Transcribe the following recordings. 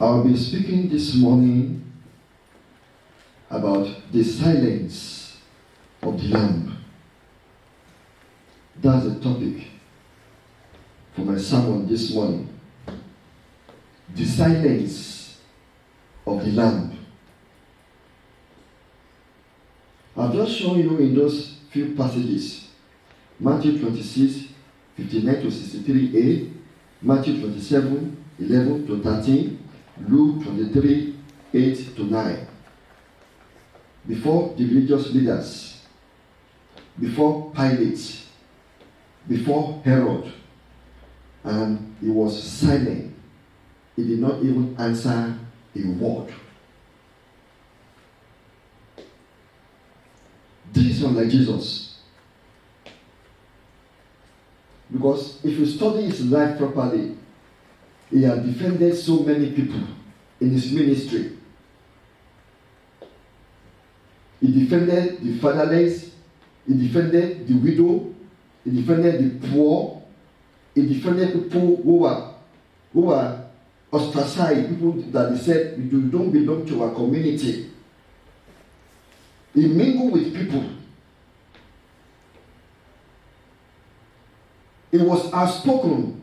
I'll be speaking this morning about the silence of the Lamb. That's the topic for my sermon this morning. The silence of the Lamb. I've just shown you in those few passages, Matthew 26, 59 to 63a, Matthew 27, 11 to 13, Luke 23, 8 to 9. Before the religious leaders, before Pilate, before Herod, and he was silent. He did not even answer a word. This is unlike Jesus. Because if you study his life properly, he had defended so many people in his ministry. He defended the fatherless, he defended the widow, he defended the poor, he defended people who were ostracized, people that they said, you don't belong to our community. He mingled with people. He was outspoken.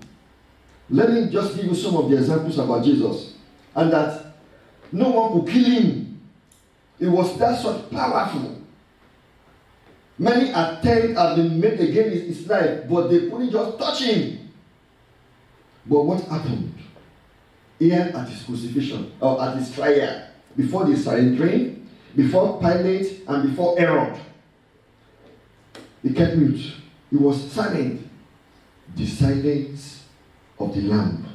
Let me just give you some of the examples about Jesus. And that no one could kill him. He was that sort powerful. Many attempts have been made against his life, but they couldn't just touch him. But what happened? Here at his crucifixion, or at his trial, before the surrendering, before Pilate, and before Herod, he kept mute. He was silent. The silence of the Lamb.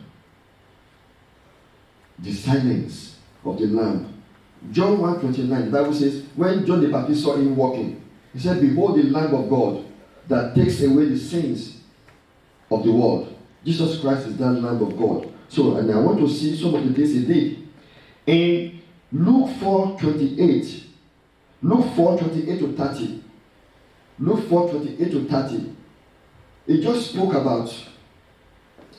The silence of the Lamb. John 1:29, the Bible says, when John the Baptist saw him walking, he said, behold the Lamb of God that takes away the sins of the world. Jesus Christ is that Lamb of God. So, and I want to see some of the things he did. In Luke 4:28, Luke 4:28 to 30, Luke 4:28 to 30, he just spoke about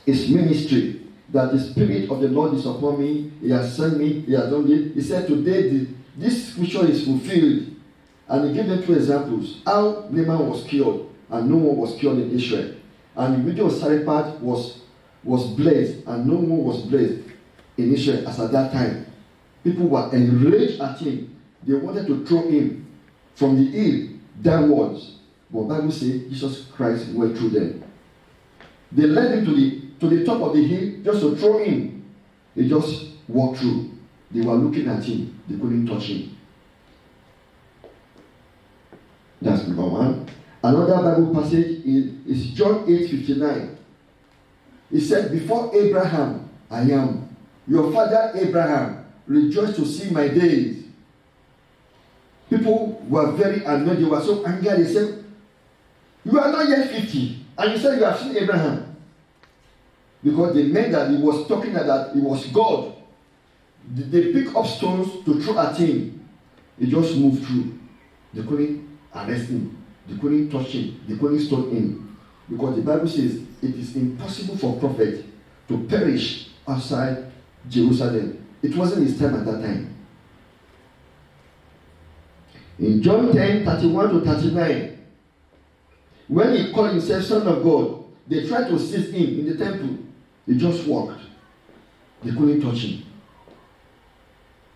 his ministry, that the Spirit of the Lord is upon me, he has sent me, he has done it. He said, today this scripture is fulfilled. And he gave them two examples. How Naaman was cured, and no one was cured in Israel. And the widow of Zarephath was blessed, and no one was blessed in Israel as at that time. People were enraged at him. They wanted to throw him from the hill downwards. But the Bible says Jesus Christ went through them. They led him to the top of the hill just to throw him. He just walked through. They were looking at him. They couldn't touch him. That's number one. Another Bible passage is John 8:59. He said, before Abraham, I am. Your father Abraham rejoiced to see my days. People were very annoyed. They were so angry. They said, you are not yet 50. And you said you have seen Abraham. Because they meant that he was talking that he was God. They picked up stones to throw at him. He just moved through. They couldn't arrest him. They couldn't touch him. They couldn't stone him. Because the Bible says it is impossible for a prophet to perish outside Jerusalem. It wasn't his time at that time. In John 10:31 to 39, when he called himself Son of God, they tried to seize him in the temple. He just walked. They couldn't touch him.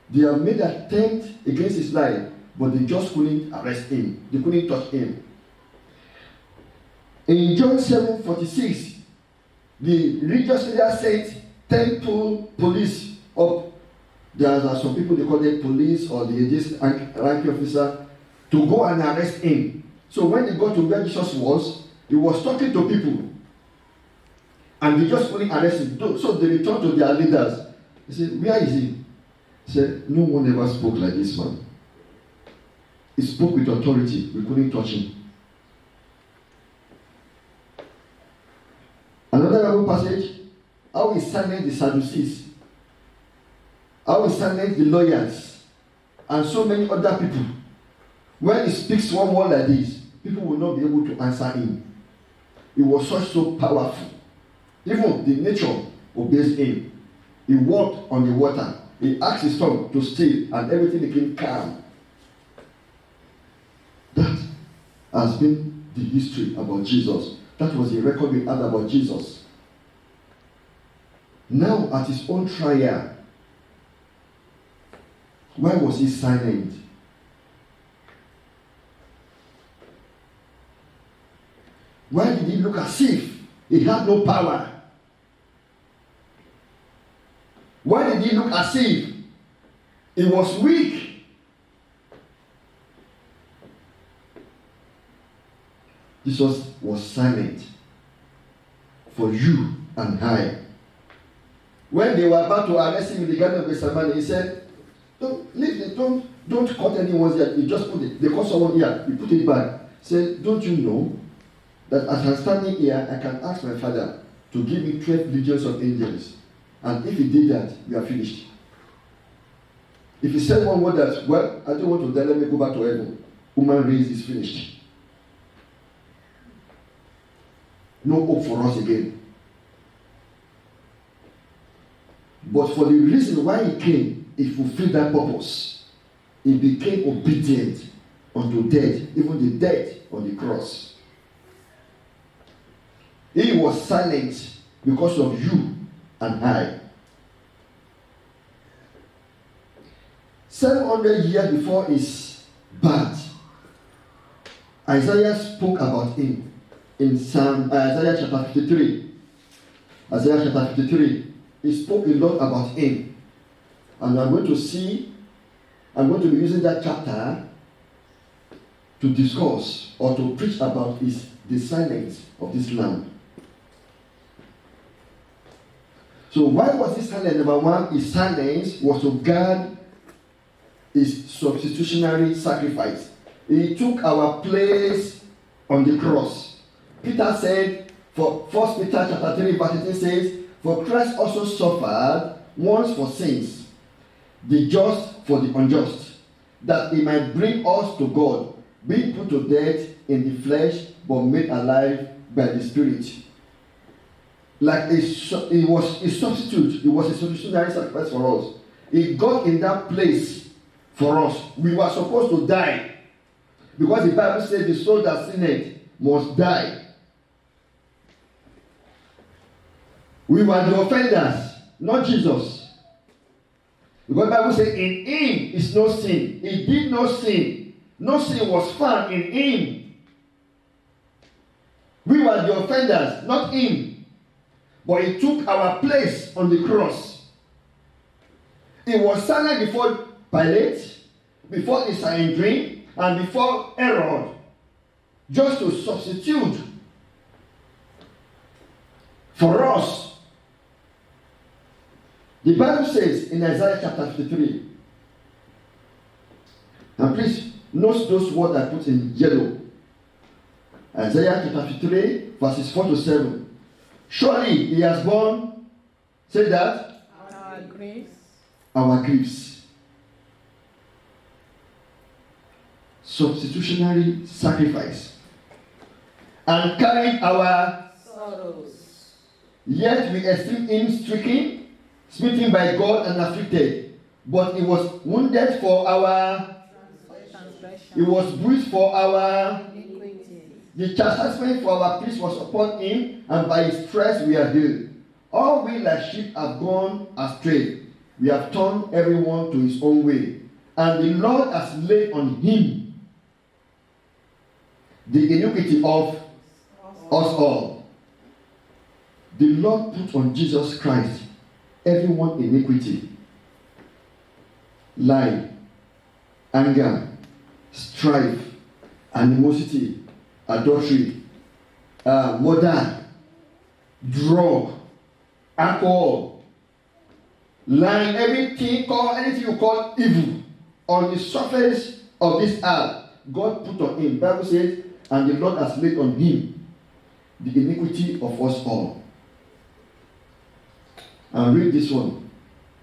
They have made an attempt against his life, but they just couldn't arrest him. They couldn't touch him. In John 7:46, the religious leader sent temple police up. There are some people, they call them police or this ranking officer, to go and arrest him. So when they got to where Jesus was, he was talking to people. And they just couldn't arrest him. So they returned to their leaders. They said, where is he? He said, no one ever spoke like this man. He spoke with authority. We couldn't touch him. Another Bible passage, how he silenced the Sadducees, how he silenced the lawyers, and so many other people. When he speaks one word like this, people will not be able to answer him. He was so powerful. Even the nature obeys him. He walked on the water. He asked his storm to still, and everything became calm. That has been the history about Jesus. That was the record we had about Jesus. Now, at his own trial, why was he silent? Why did he look as if he had no power? Why did he look as if he was weak? Jesus was silent for you and I. When they were about to arrest him in the Garden of Gethsemane, he said, don't cut anyone's ear. You just put it. They cut someone's ear. You put it back. He said, don't you know that as I'm standing here, I can ask my Father to give me 12 legions of angels. And if he did that, we are finished. If he said one word that, well, I don't want to die, let me go back to heaven. Human race is finished. No hope for us again. But for the reason why he came, he fulfilled that purpose. He became obedient unto death, even the death on the cross. He was silent because of you and I. 700 years before his birth, Isaiah spoke about him in Isaiah chapter 53. Isaiah chapter 53. He spoke a lot about him. And I'm going to be using that chapter to discuss or to preach about the silence of this lamb. So why was he silent? Number one, his silence was to guard his substitutionary sacrifice. He took our place on the cross. Peter said, for 1 Peter chapter 3 verse 18 says, for Christ also suffered once for sins, the just for the unjust, that he might bring us to God, being put to death in the flesh, but made alive by the Spirit. Like he was a substitute. He was a substitutionary sacrifice for us. He got in that place for us. We were supposed to die. Because the Bible says the soul that sinneth must die. We were the offenders, not Jesus. Because the Bible says in him is no sin. He did no sin. No sin was found in him. We were the offenders, not him. But he took our place on the cross. He was silent before Pilate, before the Sanhedrin, and before Herod, just to substitute for us. The Bible says in Isaiah chapter 53, and please note those words I put in yellow. Isaiah chapter 53, verses 4 to 7. Surely he has borne, say that, our griefs. Our griefs. Substitutionary sacrifice. And carried our sorrows. Yet we esteem him stricken, smitten by God and afflicted. But he was wounded for our Transgression. He was bruised for our Iniquity. The chastisement for our peace was upon him, and by his stripes we are healed. All we like sheep have gone astray. We have turned everyone to his own way. And the Lord has laid on him the iniquity of us all. The Lord put on Jesus Christ everyone iniquity. Lie, anger, strife, animosity, adultery, murder, drug, alcohol, lying, anything you call evil on the surface of this earth, God put on him. Bible says, and the Lord has laid on him the iniquity of us all. And read this one.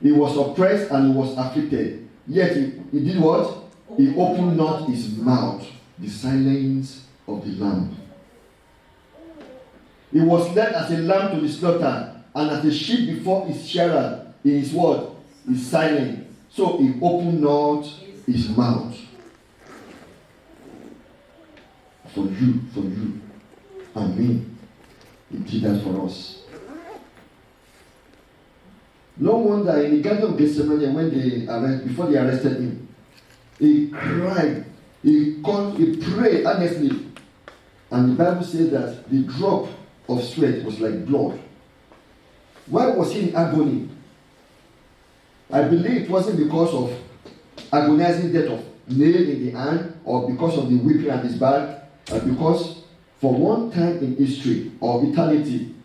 He was oppressed and he was afflicted. Yet he did what? He opened not his mouth. The silence of the lamb. He was led as a lamb to the slaughter, and as a sheep before his shearer his word is silent. So he opened not his mouth. For you, and me. He did that for us. No wonder in the Garden of Gethsemane, before they arrested him, he cried, he prayed earnestly. And the Bible says that the drop of sweat was like blood. Why was he in agony? I believe it wasn't because of agonizing death of nail in the hand or because of the whipping at his back, but because for one time in history or eternity,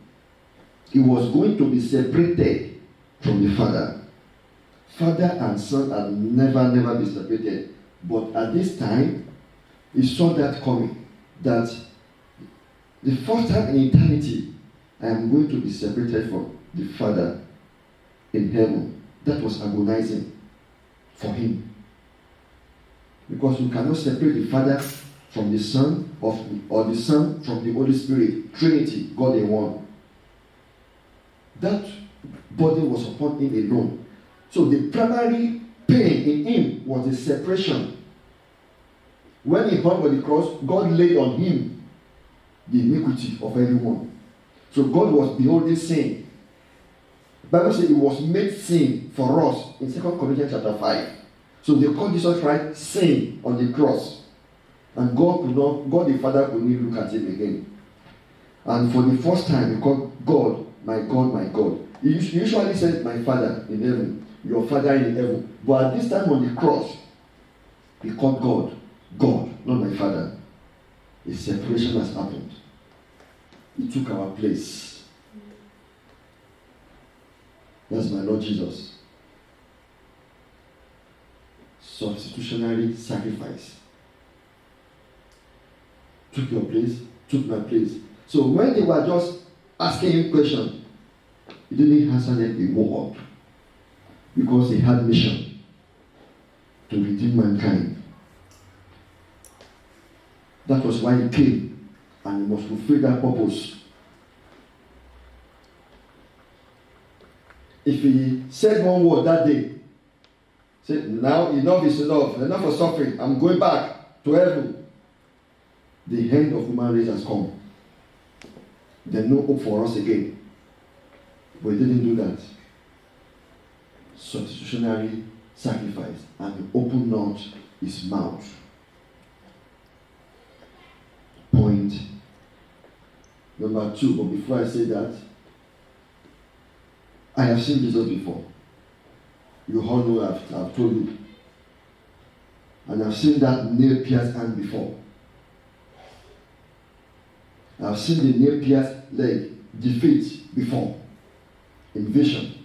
he was going to be separated from the Father. Father and Son had never been separated. But at this time, he saw that coming. That the first time in eternity, I am going to be separated from the Father in heaven. That was agonizing for him. Because you cannot separate the Father from the Son or the Son from the Holy Spirit. Trinity, God in one. That body was upon him alone. So the primary pain in him was the separation. When he hung on the cross, God laid on him the iniquity of everyone. So God was beholding sin. The Bible says it was made sin for us in 2 Corinthians chapter 5. So they called Jesus Christ sin on the cross. And God the Father could not look at him again. And for the first time, he called God, my God, my God. He usually said, my Father in heaven, your Father in heaven. But at this time on the cross, he called God, God, not my Father. A separation has happened. He took our place. That's my Lord Jesus. Substitutionary sacrifice. Took your place, took my place. So when they were just asking him questions, he didn't answer them a word. Because he had mission to redeem mankind. That was why he came, and he must fulfill that purpose. If he said one word that day, said, now enough is enough of suffering, I'm going back to heaven, the end of human race has come. There's no hope for us again. But he didn't do that. Substitutionary sacrifice, and he opened not his mouth. Point number 2. But before I say that, I have seen Jesus before. You all know I've told you. And I've seen that nail-pierced hand before. I've seen the nail-pierced leg defeat before. In vision.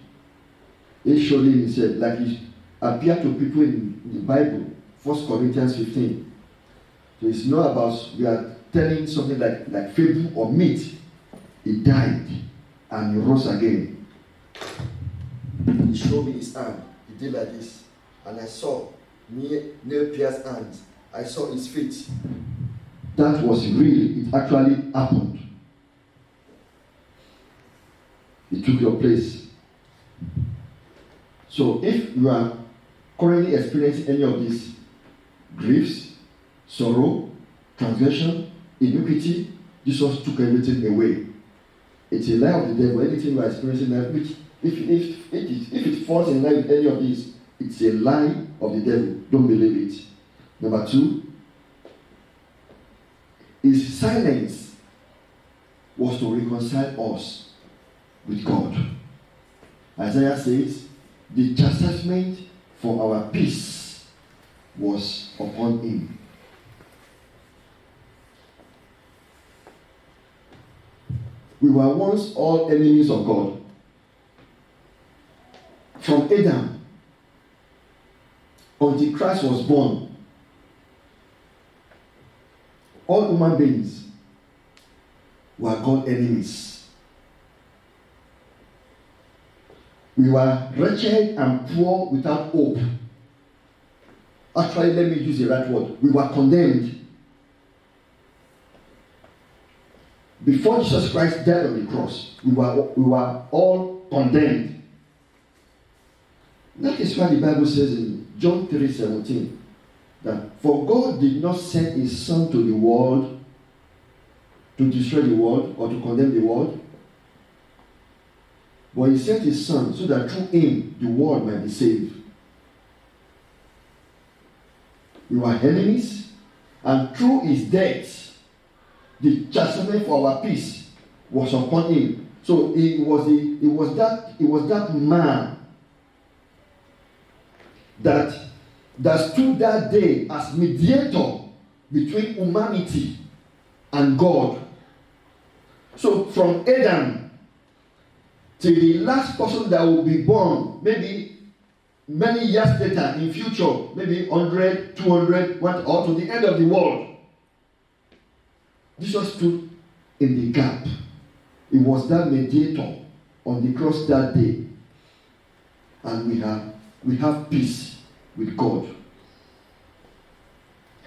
He showed him himself like he appeared to people in the Bible. 1 Corinthians 15. So it's not about we are telling something like fable or myth. He died and he rose again. He showed me his hand. He did like this. And I saw nail-pierced hands. I saw his feet. That was real. It actually happened. He took your place. So if you are currently experiencing any of these griefs, sorrow, transgression, iniquity, Jesus took everything away. It's a lie of the devil. Anything you are experiencing now, which if it falls in line with any of these, it's a lie of the devil. Don't believe it. Number 2, his silence was to reconcile us with God. Isaiah says, the chastisement for our peace was upon him. We were once all enemies of God. From Adam until Christ was born, all human beings were God's enemies. We were wretched and poor without hope. Actually, let me use the right word. We were condemned. Before Jesus Christ died on the cross, we were all condemned. why the Bible says in John 3:17 that for God did not send his Son to the world to destroy the world or to condemn the world, but he sent his Son so that through him the world might be saved. We were enemies, and through his death, the chastisement for our peace was upon him. So it was that man that stood that day as mediator between humanity and God. So from Adam till the last person that will be born, maybe many years later in future, maybe 100, 200, or to the end of the world, Jesus stood in the gap. He was that mediator on the cross that day. And we have peace with God.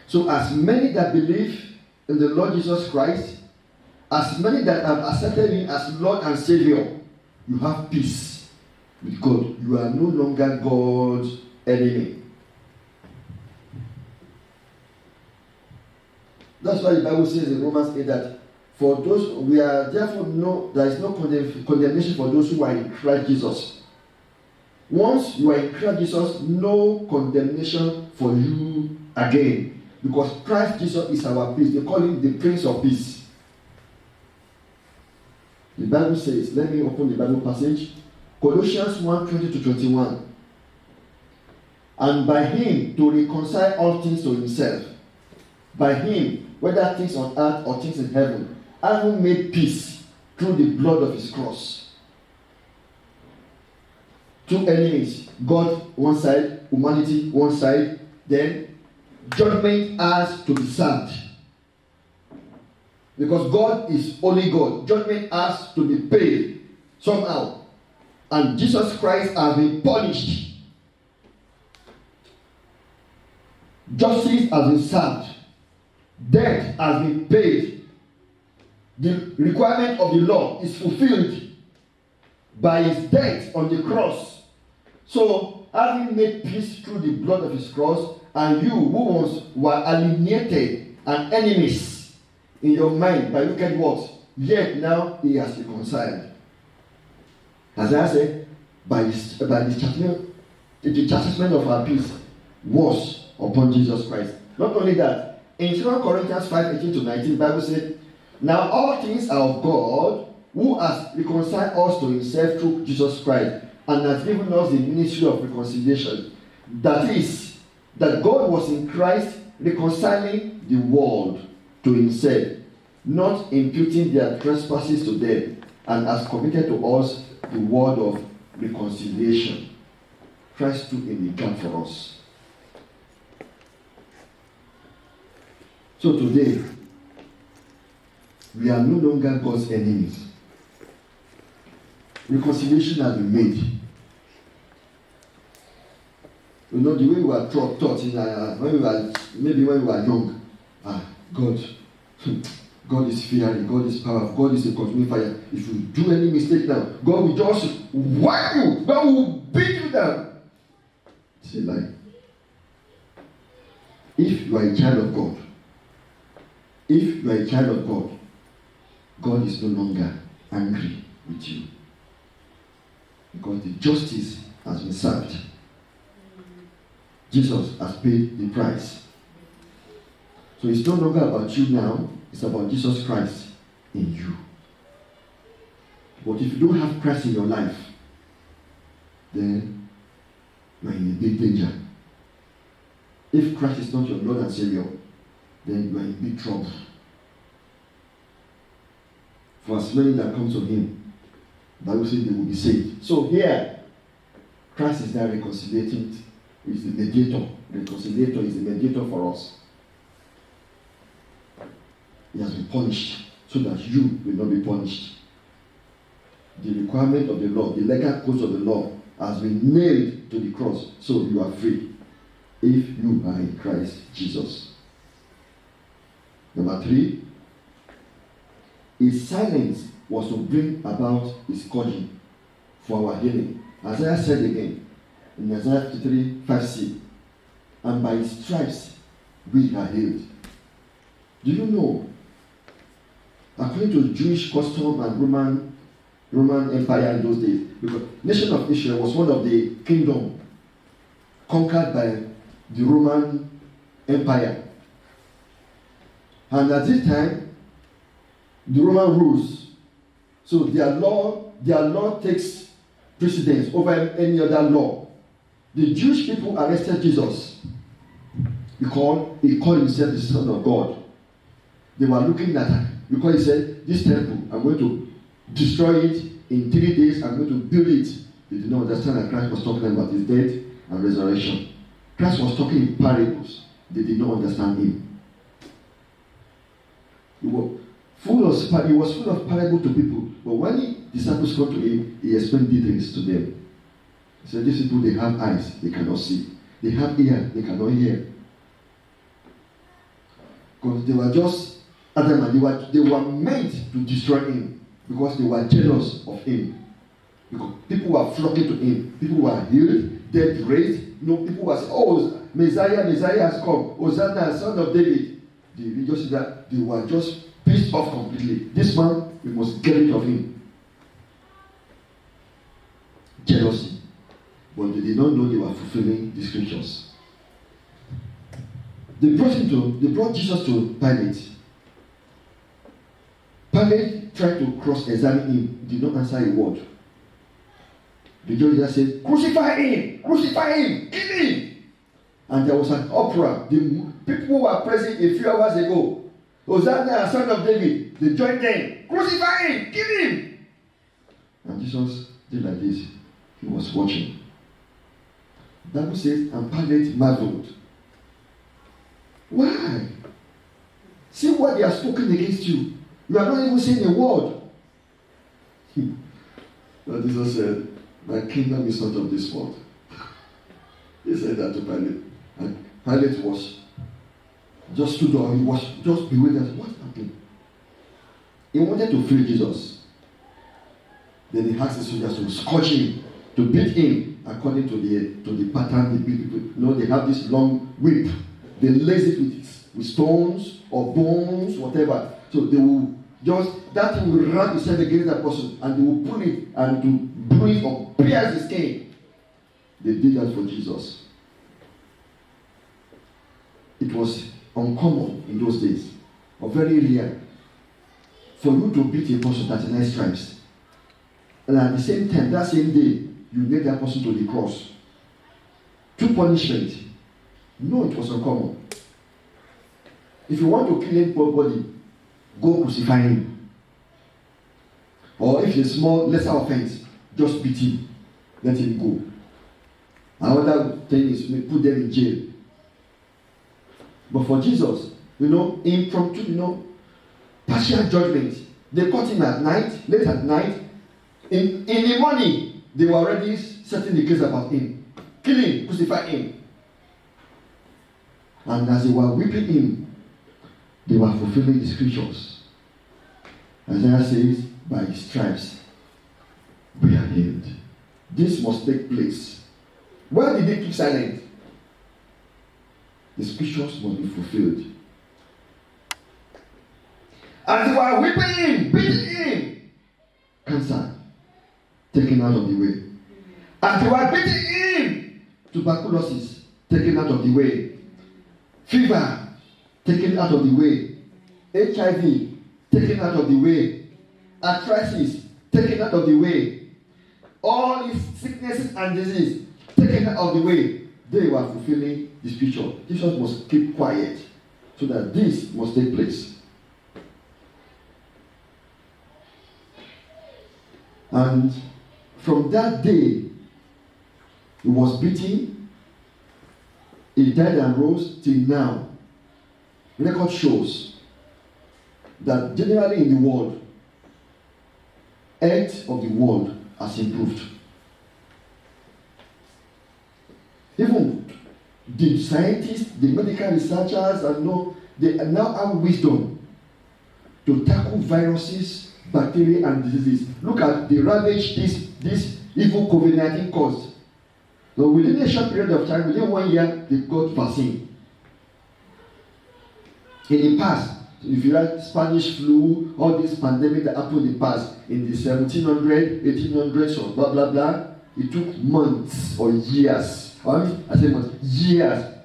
So as many that believe in the Lord Jesus Christ, as many that have accepted him as Lord and Savior, you have peace with God. You are no longer God's enemy. That's why the Bible says in Romans 8 that for those, we are therefore there is no condemnation for those who are in Christ Jesus. Once you are in Christ Jesus, no condemnation for you again. Because Christ Jesus is our peace. They call him the Prince of Peace. The Bible says, let me open the Bible passage. Colossians 1:20-21. And by him to reconcile all things to himself. By him, whether things on earth or things in heaven, having made peace through the blood of his cross. Two enemies, God one side, humanity one side, then judgment has to be served. Because God is only God. Judgment has to be paid somehow. And Jesus Christ has been punished. Justice has been served. Debt has been paid. The requirement of the law is fulfilled by his death on the cross. So, having made peace through the blood of his cross, and you who once were alienated and enemies in your mind by wicked works, yet now he has reconciled. As I said, by the chastisement of our peace was upon Jesus Christ. Not only that, in 2 Corinthians 5:18-19, the Bible said, now all things are of God, who has reconciled us to himself through Jesus Christ, and has given us the ministry of reconciliation. That is, that God was in Christ reconciling the world to himself, not imputing their trespasses to them, and has committed to us the word of reconciliation. Christ stood in the gap for us. So today, we are no longer God's enemies. Reconciliation has been made. You know, the way we were taught when we were young, God is fiery, God is powerful, God is a consuming fire. If you do any mistake now, God will just whack you, God will beat you down. It's a lie. If you are a child of God, God is no longer angry with you. Because the justice has been served. Jesus has paid the price. So it's no longer about you now, it's about Jesus Christ in you. But if you don't have Christ in your life, then you are in a big danger. If Christ is not your Lord and Savior, then you are in big trouble. For as many that come to him, the Bible says they will be saved. So here, Christ is now reconciliating. He's the mediator. Reconciliator is the mediator for us. He has been punished so that you will not be punished. The requirement of the law, the legal codes of the law, has been nailed to the cross, so you are free if you are in Christ Jesus. Number 3, his silence was to bring about his scourging for our healing. Isaiah said again, in Isaiah 53, 5c. And by his stripes we are healed. Do you know, according to Jewish custom and Roman Empire in those days, because nation of Israel was one of the kingdom conquered by the Roman Empire. And at this time, the Roman rules. So their law takes precedence over any other law. The Jewish people arrested Jesus because he called himself the Son of God. They were looking at him because he said, this temple, I'm going to destroy it in 3 days, I'm going to build it. They did not understand that Christ was talking about his death and resurrection. Christ was talking in parables. They did not understand him. He was full of parables to people. But when the disciples come to him, he explained details to them. He said, these people, they have eyes, they cannot see. They have ears, they cannot hear. Because they were just adamant. They were meant to destroy him because they were jealous of him. Because people were flocking to him. People were healed, dead raised. People were saying, oh, Messiah has come. Hosanna, son of David. The religious leaders, they were just pissed off completely. This man, we must get rid of him. Jealousy. But they did not know they were fulfilling the scriptures. They brought Jesus to Pilate. Pilate tried to cross-examine him, did not answer a word. The judge said, crucify him, kill him. And there was an uproar. The people who were present a few hours ago, Hosanna, son of David, they joined them, crucify him, kill him. And Jesus did like this. He was watching. The Bible says, and Pilate marveled. Why? See what they have spoken against you. You are not even saying a word. But Jesus said, my kingdom is not of this world. He said that to Pilate. And Pilate was just stood up. He was just bewildered. What happened? He wanted to free Jesus. Then he asked the soldiers to scourge him, to beat him according to the pattern they beat people. They have this long whip. They lace it with stones or bones, whatever. So they will that thing will wrap itself against that person and they will pull it and to bruise or pierce the skin. They did that for Jesus. It was uncommon in those days, or very rare, for you to beat a person 39 stripes. And at the same time, that same day, you nail that person to the cross. 2 punishments. No, it was uncommon. If you want to kill anybody, go crucify him. Or if it's a small, lesser offense, just beat him. Let him go. Another thing is put them in jail. But for Jesus, impromptu, partial judgment. They caught him at night, late at night. In the morning, they were already setting the case about him. Kill him, crucify him. And as they were whipping him, they were fulfilling the scriptures. Isaiah says, by his stripes, we are healed. This must take place. Why did they keep silent? The scriptures must be fulfilled. As they were whipping him, beating him, cancer taken out of the way. As they were beating him, tuberculosis taken out of the way. Fever taken out of the way. HIV taken out of the way. Arthritis taken out of the way. All these sicknesses and diseases taken out of the way. They were fulfilling the scripture. Jesus must keep quiet so that this must take place. And from that day, he was beaten. He died and rose till now. Record shows that generally in the world, health of the world has improved. Even the scientists, the medical researchers, they now have wisdom to tackle viruses, bacteria, and diseases. Look at the ravage this evil COVID-19 caused. So within a short period of time, within 1 year, they got vaccine. In the past, if you like Spanish flu, all this pandemic that happened in the past, in the 1700s, 1800s, or blah blah blah, it took months or years. I say months, years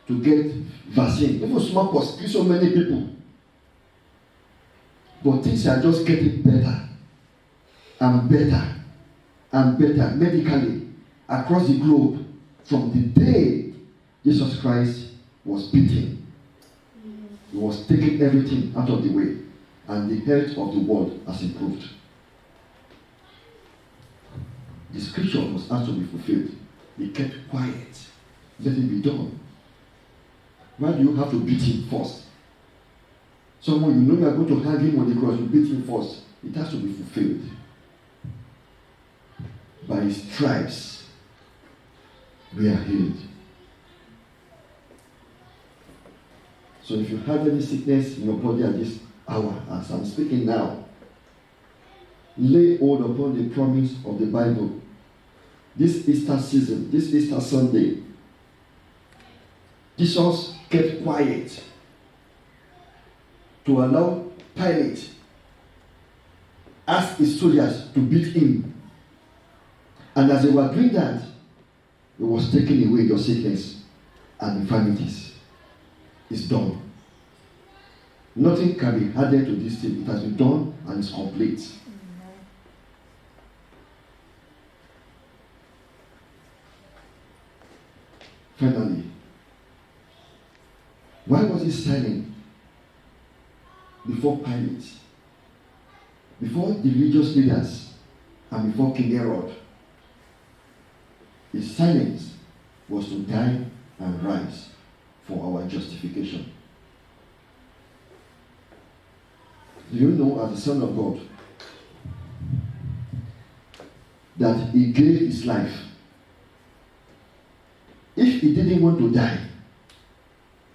to get vaccine. Even smallpox killed so many people. But things are just getting better and better and better medically across the globe from the day Jesus Christ was beaten. He was taking everything out of the way, and the health of the world has improved. The scripture was asked to be fulfilled. He kept quiet. Let it be done. Why do you have to beat him first? Someone you know you are going to hang him on the cross, you beat him first. It has to be fulfilled. By his stripes, we are healed. So if you have any sickness in your body at this hour, as I'm speaking now, lay hold upon the promise of the Bible. This Easter season, this Easter Sunday, Jesus kept quiet to allow Pilate ask his soldiers to beat him. And as they were doing that, he was taking away your sickness and infirmities. It's done. Nothing can be added to this thing. It has been done and it's complete. Finally, why was he silent before Pilate, before the religious leaders, and before King Herod? His silence was to die and rise for our justification. Do you know, as the Son of God, that he gave his life? If he didn't want to die,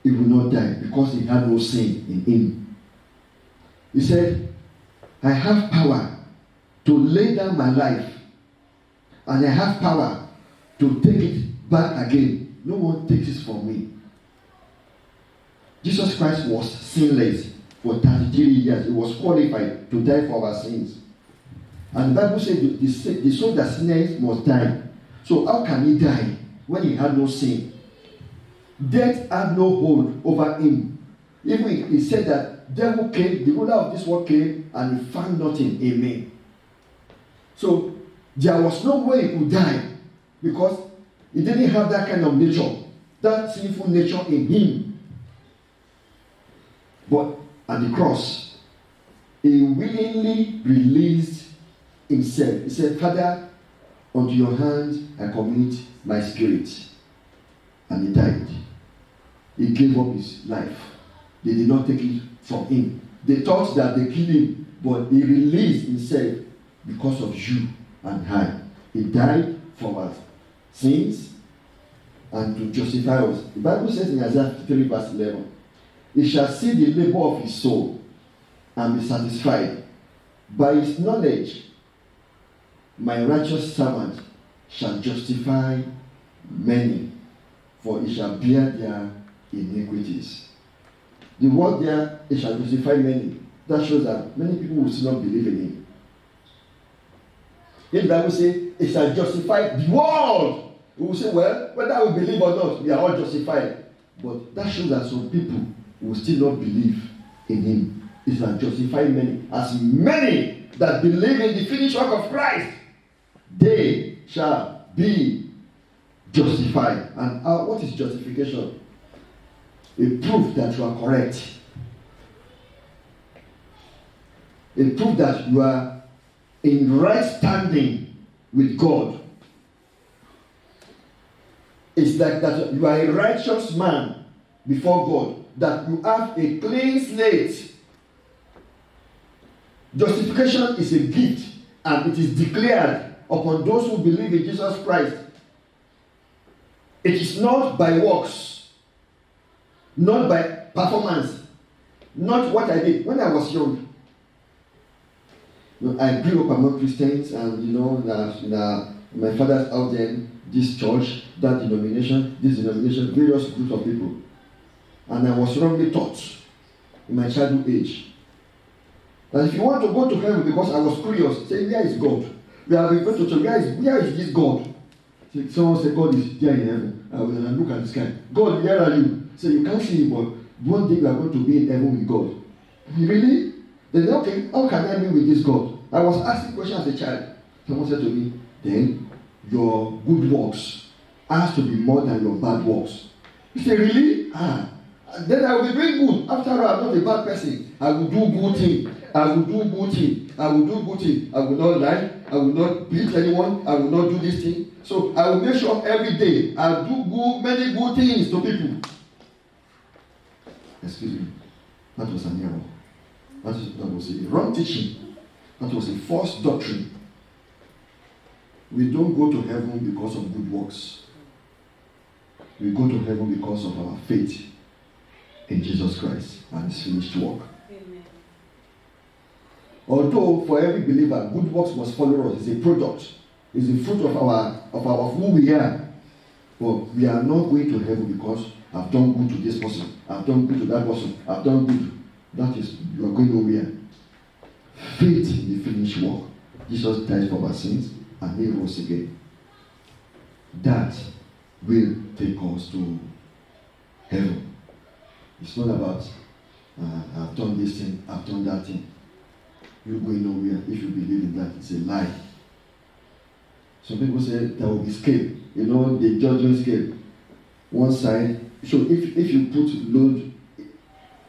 he would not die because he had no sin in him. He said, I have power to lay down my life, and I have power to take it back again. No one takes it from me. Jesus Christ was sinless for 33 years. He was qualified to die for our sins. And the Bible said the soul that sinners must die. So how can he die when he had no sin? Death had no hold over him. Even he said that devil came, the ruler of this world came, and he found nothing in me. So there was no way he could die because he didn't have that kind of nature, that sinful nature in him. But at the cross, he willingly released himself. He said, Father, unto your hands I commit my spirit. And he died. He gave up his life. They did not take it from him. They thought that they killed him, but he released himself because of you and I. He died for our sins and to justify us. The Bible says in Isaiah 53 verse 11, he shall see the labor of his soul and be satisfied. By his knowledge, my righteous servant shall justify many, for he shall bear their iniquities. The word there, he shall justify many. That shows that many people will still not believe in him. If the Bible says, he shall justify the world, we will say, well, whether we believe or not, we are all justified. But that shows that some people will still not believe in him. He shall justify many. As many that believe in the finished work of Christ, they shall be justified. And what is justification? A proof that you are correct. A proof that you are in right standing with God. It's like that you are a righteous man before God, that you have a clean slate. Justification is a gift, and it is declared upon those who believe in Jesus Christ. It is not by works, not by performance, not what I did when I was young. I grew up among Christians, and my father's house then this church, that denomination, this denomination, various groups of people. And I was wrongly taught in my childhood age that if you want to go to heaven, because I was curious, say, where is God? We have been going to church, where is this God? Someone said, God is there in heaven. I look at the sky. God, where are you? So you can't see him, but one day we are going to be in heaven with God. Really? Then, okay, how can I be with this God? I was asking questions as a child. Someone said to me, then your good works has to be more than your bad works. You say, really? Then I will be doing good. After all, I'm not a bad person. I will do good thing. I will do good thing. I will do good thing. I will not lie. I will not beat anyone. I will not do this thing. So I will make sure every day I do many good things to people. Excuse me. That was an error. That was a wrong teaching. That was a false doctrine. We don't go to heaven because of good works. We go to heaven because of our faith in Jesus Christ and His finished work. Amen. Although for every believer, good works must follow us. It's a product. It's the fruit of who we are. But we are not going to heaven because I've done good to this person. I've done good to that person. I've done good. That is, you are going nowhere. Faith in the finished work. Jesus died for our sins and He rose again. That will take us to heaven. It's not about I've done this thing, I've done that thing. You're going nowhere if you believe in that. It's a lie. Some people say there will be scale. You know, the judgment scale. One side. So if you put load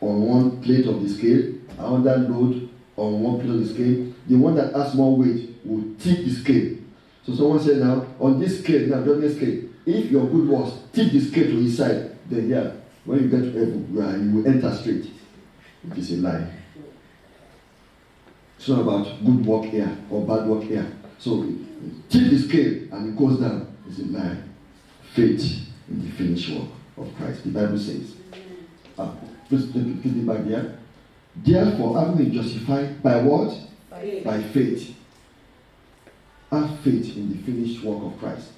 on one plate of the scale, another load on one plate of the scale, the one that has more weight will tip the scale. So someone said now, on this scale, now judgment scale, if your good works tip the scale to his side, then yeah, when you get to heaven, you will enter straight. It is a lie. It's not about good work here or bad work here. So tip the scale and it goes down. It's a lie. Faith in the finished work of Christ. The Bible says. Please put it back there. Therefore, having been justified by what? Faith. By faith. Have faith in the finished work of Christ.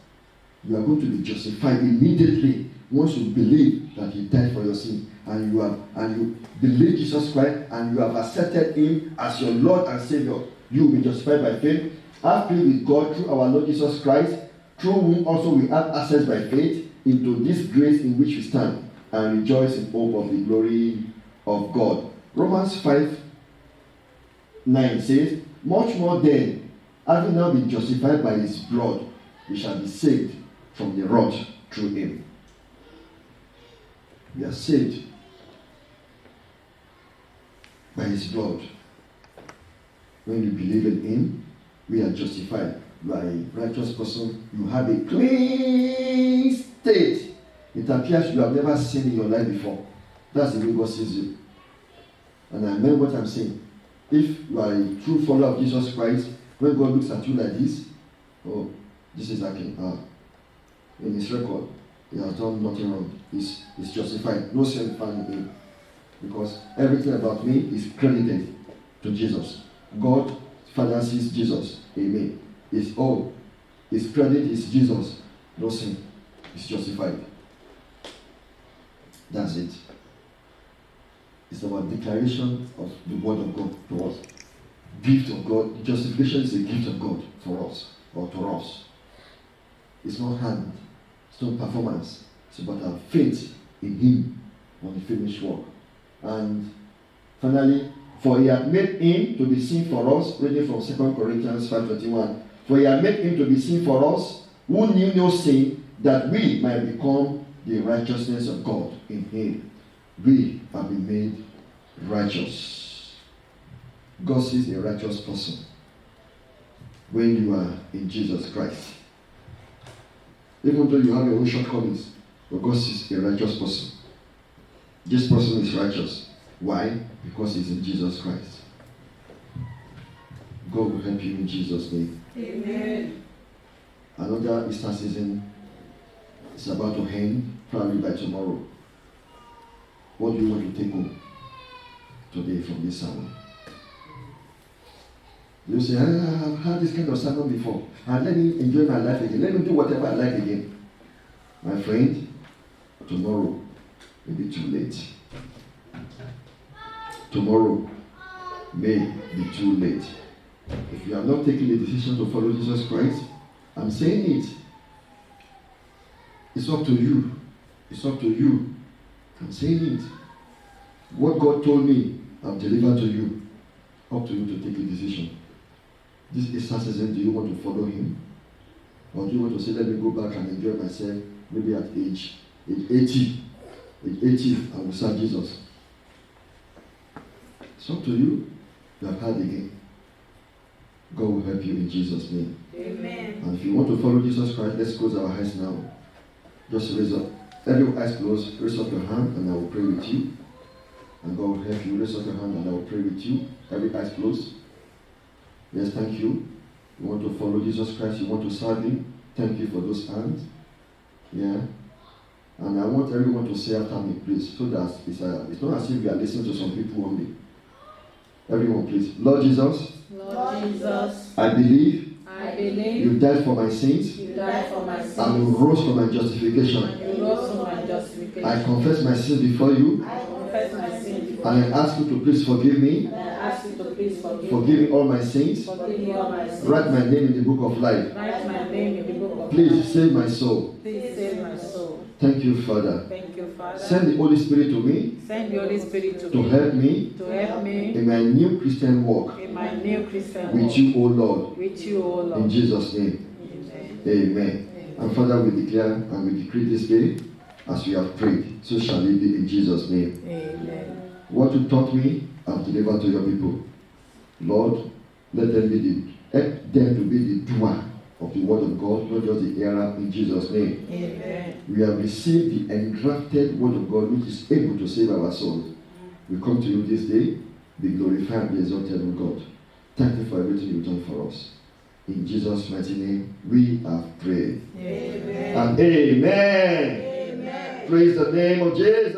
You are going to be justified immediately once you believe that He died for your sin, and you believe Jesus Christ, and you have accepted Him as your Lord and Savior. You will be justified by faith. Have faith with God through our Lord Jesus Christ, through whom also we have access by faith into this grace in which we stand, and rejoice in hope of the glory of God. Romans 5:9 says, much more then, having now been justified by His blood, we shall be saved from the wrath through Him. We are saved by His blood. When you believe in Him, we are justified. You are a righteous person. You have a clean state. It appears you have never sinned in your life before. That's the way God sees you. And I mean what I'm saying. If you are a true follower of Jesus Christ, when God looks at you like this, oh, this is actually in His record, He has done nothing wrong. He's justified. No sin found in Him. Because everything about me is credited to Jesus. God finances Jesus. Amen. His credit is Jesus. No sin. He's justified. That's it. It's about declaration of the word of God to us. Gift of God. Justification is a gift of God for us or to us. It's not hand. It's not performance. It's about our faith in Him on the finished work. And finally, for He had made Him to be sin for us, reading from 2 Corinthians 5:21. For He had made Him to be sin for us, who knew no sin, that we might become the righteousness of God in Him. We have been made righteous. God sees a righteous person when you are in Jesus Christ. Even though you have your own shortcomings, but God sees a righteous person. This person is righteous. Why? Because he's in Jesus Christ. God will help you in Jesus' name. Amen. Another Easter season is about to end, probably by tomorrow. What do you want to take home today from this sermon? You say, I've had this kind of sermon before, and let me enjoy my life again. Let me do whatever I like again. My friend, tomorrow may be too late. Tomorrow may be too late. If you have not taken the decision to follow Jesus Christ, I'm saying it. It's up to you. It's up to you. I'm saying it. What God told me, I've delivered to you. Up to you to take a decision. This Easter season, do you want to follow Him? Or do you want to say, let me go back and enjoy myself, maybe at age 80. Age 80, I will serve Jesus. It's up to you. You have heard again. God will help you in Jesus' name. Amen. And if you want to follow Jesus Christ, let's close our eyes now. Just raise up. Every eyes closed, raise up your hand and I will pray with you. And God will help you. Raise up your hand and I will pray with you. Every eyes closed. Yes, thank you. You want to follow Jesus Christ, you want to serve Him. Thank you for those hands. Yeah. And I want everyone to say after me, please, so that it's not as if we are listening to some people only. Everyone, please. Lord Jesus, Lord Jesus, I believe I believe you died for my sins you died for my sins and you rose for my justification. and you rose for my justification. I confess my sins before you I confess my sins before and I ask you to please forgive me. and I ask you to please forgive Forgive me. me all my sins. Forgive me all my sins. Write my name in the book of life. Write my name in the book of Please life. save my soul. Please save my soul. Thank you, Father. Thank you, Father. Send the Holy Spirit to me Send the Holy Spirit to to me help me to help me in my new Christian walk in my new Christian with walk. you, O Lord. With you, O Lord. In Jesus' name. Amen. Amen. And Father, we declare and we decree this day as we have prayed. So shall it be in Jesus' name. Amen. What you taught me, I've delivered to your people. Lord, let them help them to be the doer of the word of God, not just the hearer, in Jesus' name. Amen. We have received the engrafted word of God which is able to save our souls. We come to you this day, be glorified and be exalted, O God. Thank you for everything you've done for us. In Jesus' mighty name, we have prayed. Amen. And amen. Amen. Praise the name of Jesus.